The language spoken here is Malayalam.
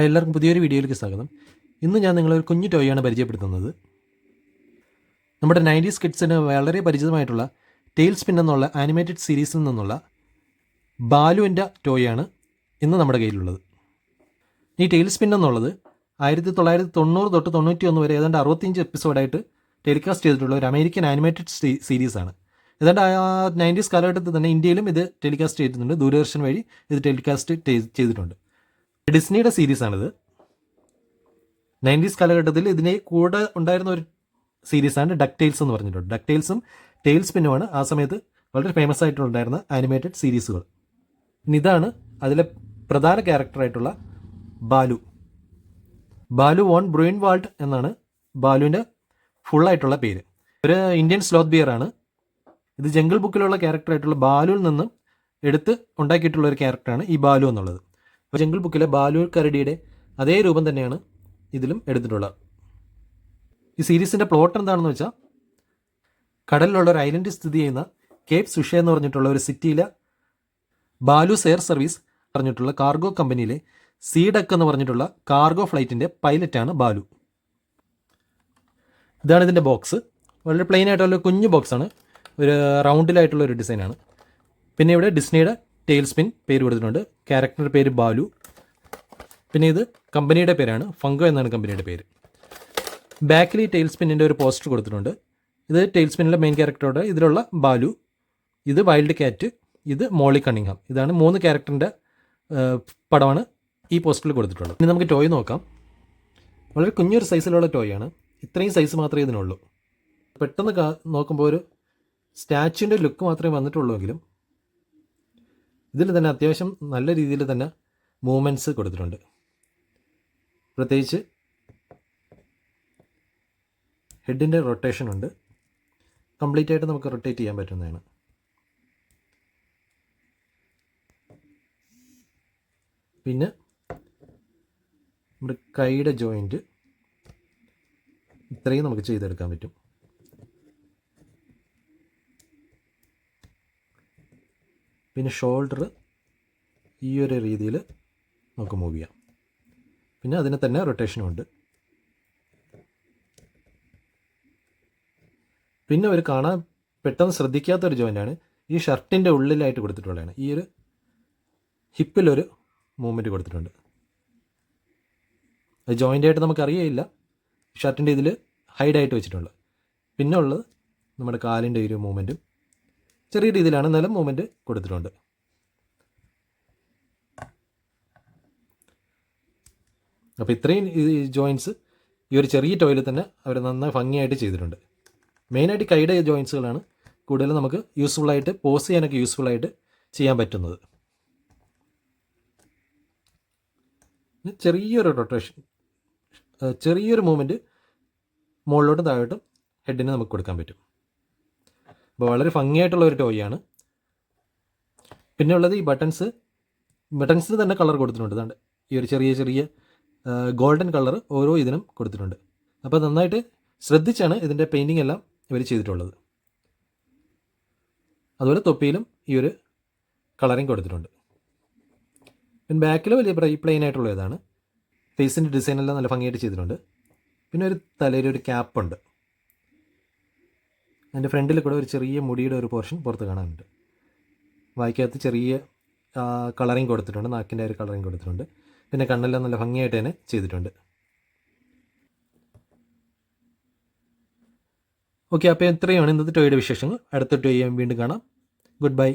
എല്ലാവർക്കും പുതിയൊരു വീഡിയോയിലേക്ക് സ്വാഗതം. ഇന്ന് ഞാൻ നിങ്ങളൊരു കുഞ്ഞു ടോയാണ് പരിചയപ്പെടുത്തുന്നത്. നമ്മുടെ 90s കിഡ്സിന് വളരെ പരിചിതമായിട്ടുള്ള ടെയിൽ സ്പിൻ എന്നുള്ള ആനിമേറ്റഡ് സീരീസിൽ നിന്നുള്ള ബാലുവിൻ്റെ ടോയാണ് ഇന്ന് നമ്മുടെ കയ്യിലുള്ളത്. ഈ ടെയിൽ സ്പിൻ എന്നുള്ളത് 1990 തൊട്ട് 91 വരെ ഏതാണ്ട് 65 എപ്പിസോഡായിട്ട് ടെലികാസ്റ്റ് ചെയ്തിട്ടുള്ള ഒരു അമേരിക്കൻ ആനിമേറ്റഡ് സീരീസാണ്. ഏതാണ്ട് ആ 90s കാലഘട്ടത്തിൽ തന്നെ ഇന്ത്യയിലും ഇത് ടെലികാസ്റ്റ് ചെയ്തിട്ടുണ്ട്. ദൂരദർശൻ വഴി ഇത് ടെലികാസ്റ്റ് ചെയ്തിട്ടുണ്ട്. ഡിസ്നിയുടെ സീരീസാണിത്. 90s കാലഘട്ടത്തിൽ ഇതിനെ കൂടെ ഉണ്ടായിരുന്ന ഒരു സീരീസാണ് ഡക്ക് ടെയിൽസ് എന്ന് പറഞ്ഞിട്ടുണ്ട്. ഡക്ക് ടെയിൽസും ടെയിൽ സ്പിന്നുമാണ് ആ സമയത്ത് വളരെ ഫേമസ് ആയിട്ടുണ്ടായിരുന്ന ആനിമേറ്റഡ് സീരീസുകൾ. ഇനി ഇതാണ് അതിലെ പ്രധാന ക്യാരക്ടറായിട്ടുള്ള ബാലു വോൺ ബ്രൂയിൻവാൾഡ് എന്നാണ് ബാലുവിൻ്റെ ഫുള്ളായിട്ടുള്ള പേര്. ഒരു ഇന്ത്യൻ സ്ലോത്ത് ബിയറാണ്. ഇത് ജംഗിൾ ബുക്കിലുള്ള ക്യാരക്ടറായിട്ടുള്ള ബാലുവിൽ നിന്നും എടുത്ത് ഉണ്ടാക്കിയിട്ടുള്ള ഒരു ക്യാരക്ടറാണ് ഈ ബാലു എന്നുള്ളത്. അപ്പോൾ ജംഗിൾ ബുക്കിലെ ബാലു കരടിയുടെ അതേ രൂപം തന്നെയാണ് ഇതിലും എടുത്തിട്ടുള്ളത്. ഈ സീരീസിൻ്റെ പ്ലോട്ട് എന്താണെന്ന് വെച്ചാൽ, കടലിലുള്ള ഒരു ഐലൻഡിൽ സ്ഥിതി ചെയ്യുന്ന കേപ്പ് സുഷെ എന്ന് പറഞ്ഞിട്ടുള്ള ഒരു സിറ്റിയിലെ ബാലുസ് എയർ സർവീസ് പറഞ്ഞിട്ടുള്ള കാർഗോ കമ്പനിയിലെ സീഡക്ക് എന്ന് പറഞ്ഞിട്ടുള്ള കാർഗോ ഫ്ലൈറ്റിൻ്റെ പൈലറ്റാണ് ബാലു. ഇതാണ് ഇതിൻ്റെ ബോക്സ്. വളരെ പ്ലെയിൻ ആയിട്ടുള്ള കുഞ്ഞു ബോക്സാണ്. ഒരു റൗണ്ടിലായിട്ടുള്ള ഒരു ഡിസൈനാണ്. പിന്നെ ഇവിടെ ഡിസ്നിയുടെ ടെയിൽ സ്പിൻ പേര് കൊടുത്തിട്ടുണ്ട്. ക്യാരക്ടറുടെ പേര് ബാലു. പിന്നെ ഇത് കമ്പനിയുടെ പേരാണ്, ഫംഗോ എന്നാണ് കമ്പനിയുടെ പേര്. ബാക്കിൽ ഈ ടെയിൽ സ്പിന്നിൻ്റെ ഒരു പോസ്റ്റർ കൊടുത്തിട്ടുണ്ട്. ഇത് ടെയിൽ സ്പിന്നിലെ മെയിൻ ക്യാരക്ടറോട് ഇതിലുള്ള ബാലു, ഇത് വൈൽഡ് ക്യാറ്റ്, ഇത് മോളി കണ്ണിങ്ഹാം. ഇതാണ് 3 ക്യാരക്ടറിൻ്റെ പടമാണ് ഈ പോസ്റ്ററിൽ കൊടുത്തിട്ടുള്ളത്. ഇനി നമുക്ക് ടോയ് നോക്കാം. വളരെ കുഞ്ഞൊരു സൈസിലുള്ള ടോയാണ്. ഇത്രയും സൈസ് മാത്രമേ ഇതിനുള്ളൂ. പെട്ടെന്ന് നോക്കുമ്പോൾ ഒരു സ്റ്റാച്യുവിൻ്റെ ലുക്ക് മാത്രമേ വന്നിട്ടുള്ളൂ എങ്കിലും ഇതിൽ തന്നെ അത്യാവശ്യം നല്ല രീതിയിൽ തന്നെ മൂവ്മെൻറ്റ്സ് കൊടുത്തിട്ടുണ്ട്. പ്രത്യേകിച്ച് ഹെഡിൻ്റെ റൊട്ടേഷൻ ഉണ്ട്. കംപ്ലീറ്റ് ആയിട്ട് നമുക്ക് റൊട്ടേറ്റ് ചെയ്യാൻ പറ്റുന്നതാണ്. പിന്നെ നമ്മുടെ കൈയുടെ ജോയിൻറ്റ് ഇത്രയും നമുക്ക് ചെയ്തെടുക്കാൻ പറ്റും. പിന്നെ ഷോൾഡർ ഈ ഒരു രീതിയിൽ നമുക്ക് മൂവ് ചെയ്യാം. പിന്നെ അതിന് തന്നെ റൊട്ടേഷനും ഉണ്ട്. പിന്നെ ഒരു കാണാൻ പെട്ടെന്ന് ശ്രദ്ധിക്കാത്തൊരു ജോയിൻ്റാണ് ഈ ഷർട്ടിൻ്റെ ഉള്ളിലായിട്ട് കൊടുത്തിട്ടുള്ളതാണ്. ഈ ഒരു ഹിപ്പിലൊരു മൂവ്മെൻറ്റ് കൊടുത്തിട്ടുണ്ട്. അത് ജോയിൻ്റായിട്ട് നമുക്കറിയില്ല. ഷർട്ടിൻ്റെ ഇതിൽ ഹൈഡായിട്ട് വെച്ചിട്ടുള്ളത്. പിന്നെ ഉള്ളത് നമ്മുടെ കാലിൻ്റെ ഒരു മൂവ്മെൻറ്റും ചെറിയ രീതിയിലാണ് നിലം മൂവ്മെൻറ്റ് കൊടുത്തിട്ടുണ്ട്. അപ്പോൾ ഇത്രയും ജോയിൻറ്റ്സ് ഈ ഒരു ചെറിയ ടോയിൽ തന്നെ അവർ നന്നായി ഭംഗിയായിട്ട് ചെയ്തിട്ടുണ്ട്. മെയിനായിട്ട് കൈയുടെ ജോയിൻറ്റ്സുകളാണ് കൂടുതലും നമുക്ക് യൂസ്ഫുള്ളായിട്ട് പോസ് ചെയ്യാനൊക്കെ യൂസ്ഫുള്ളായിട്ട് ചെയ്യാൻ പറ്റുന്നത്. ചെറിയൊരു റൊട്ടേഷൻ, ചെറിയൊരു മൂവ്മെൻറ്റ് മുകളിലോട്ടും താഴോട്ടും ഹെഡിന് നമുക്ക് കൊടുക്കാൻ പറ്റും. അപ്പോൾ വളരെ ഭംഗിയായിട്ടുള്ള ഒരു ടോയാണ്. പിന്നെ ഉള്ളത് ഈ ബട്ടൺസിന് തന്നെ കളർ കൊടുത്തിട്ടുണ്ട്. അതുകൊണ്ട് ഈ ഒരു ചെറിയ ചെറിയ ഗോൾഡൻ കളർ ഓരോ ഇതിനും കൊടുത്തിട്ടുണ്ട്. അപ്പോൾ നന്നായിട്ട് ശ്രദ്ധിച്ചാണ് ഇതിൻ്റെ പെയിൻറ്റിങ് എല്ലാം ഇവർ ചെയ്തിട്ടുള്ളത്. അതുപോലെ തൊപ്പിയിലും ഈ ഒരു കളറിങ് കൊടുത്തിട്ടുണ്ട്. പിന്നെ ബാക്കിൽ വലിയ പ്ലെയിൻ ആയിട്ടുള്ള ഇതാണ്. ഫേസിൻ്റെ ഡിസൈനെല്ലാം നല്ല ഭംഗിയായിട്ട് ചെയ്തിട്ടുണ്ട്. പിന്നെ ഒരു തലയിലൊരു ക്യാപ്പുണ്ട്. അതിൻ്റെ ഫ്രണ്ടിൽ കൂടെ ഒരു ചെറിയ മുടിയുടെ ഒരു പോർഷൻ പുറത്ത് കാണാനുണ്ട്. വായിക്കകത്ത് ചെറിയ കളറിങ് കൊടുത്തിട്ടുണ്ട്. നാക്കിൻ്റെ ഒരു കളറിങ് കൊടുത്തിട്ടുണ്ട്. പിന്നെ കണ്ണെല്ലാം നല്ല ഭംഗിയായിട്ട് തന്നെ ചെയ്തിട്ടുണ്ട്. ഓക്കെ, അപ്പോൾ ഇത്രയുമാണ് ഇന്നത്തെ ടോയുടെ വിശേഷങ്ങൾ. അടുത്ത ടോയ് വീണ്ടും കാണാം. Good bye.